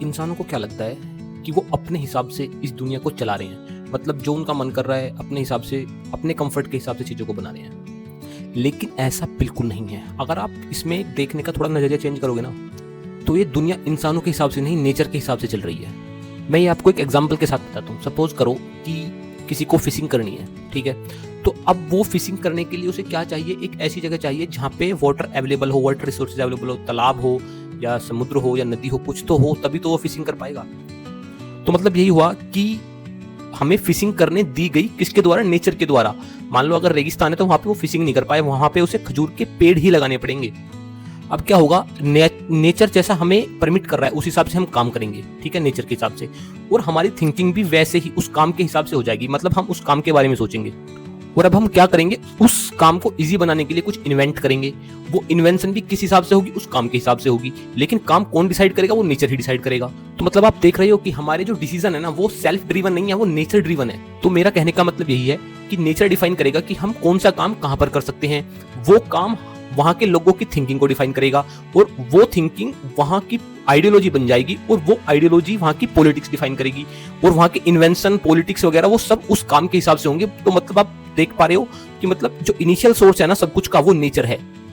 इंसानों को क्या लगता है कि वो अपने हिसाब से इस दुनिया को चला रहे हैं, मतलब जो उनका मन कर रहा है अपने हिसाब से, अपने कंफर्ट के हिसाब से चीज़ों को बना रहे हैं। लेकिन ऐसा बिल्कुल नहीं है। अगर आप इसमें देखने का थोड़ा नज़रिया चेंज करोगे ना, तो ये दुनिया इंसानों के हिसाब से नहीं, नेचर के हिसाब से चल रही है। मैं ये आपको एक एग्जाम्पल के साथ बताता हूँ। सपोज करो कि किसी को फिशिंग करनी है, ठीक है। तो अब वो फिशिंग करने के लिए उसे क्या चाहिए, एक ऐसी जगह चाहिए जहाँ पे वाटर अवेलेबल हो, वाटर रिसोर्सेज अवेलेबल हो, तालाब हो या समुद्र हो या नदी हो, कुछ तो हो, तभी तो वो फिशिंग कर पाएगा। तो मतलब यही हुआ कि हमें फिशिंग करने दी गई किसके द्वारा, नेचर के द्वारा। मान लो अगर रेगिस्तान है तो वहां पे वो फिशिंग नहीं कर पाए, वहां पे उसे खजूर के पेड़ ही लगाने पड़ेंगे। अब क्या होगा, नेचर जैसा हमें परमिट कर रहा है उस हिसाब से हम काम करेंगे, ठीक है, नेचर के हिसाब से। और हमारी थिंकिंग भी वैसे ही उस काम के हिसाब से हो जाएगी, मतलब हम उस काम के बारे में सोचेंगे। और अब हम क्या करेंगे, उस काम को इजी बनाने के लिए कुछ इन्वेंट करेंगे। वो इन्वेंशन भी किस हिसाब से होगी, उस काम के हिसाब से होगी। लेकिन काम कौन डिसाइड करेगा, वो नेचर ही डिसाइड करेगा। तो मतलब आप देख रहे हो कि हमारे जो डिसीजन है ना, वो सेल्फ ड्रिवन नहीं है, वो नेचर ड्रिवन है। तो मेरा कहने का मतलब यही है कि नेचर डिफाइन करेगा कि हम कौन सा काम कहां पर कर सकते हैं। वो काम वहां के लोगों की थिंकिंग को डिफाइन करेगा, और वो थिंकिंग वहां की आइडियोलॉजी बन जाएगी, और वो आइडियोलॉजी वहां की पॉलिटिक्स डिफाइन करेगी। और वहां के इन्वेंशन, पॉलिटिक्स वगैरह वो सब उस काम के हिसाब से होंगे। तो मतलब आप देख पा रहे हो कि मतलब जो इनिशियल सोर्स है ना सब कुछ का, वो नेचर है।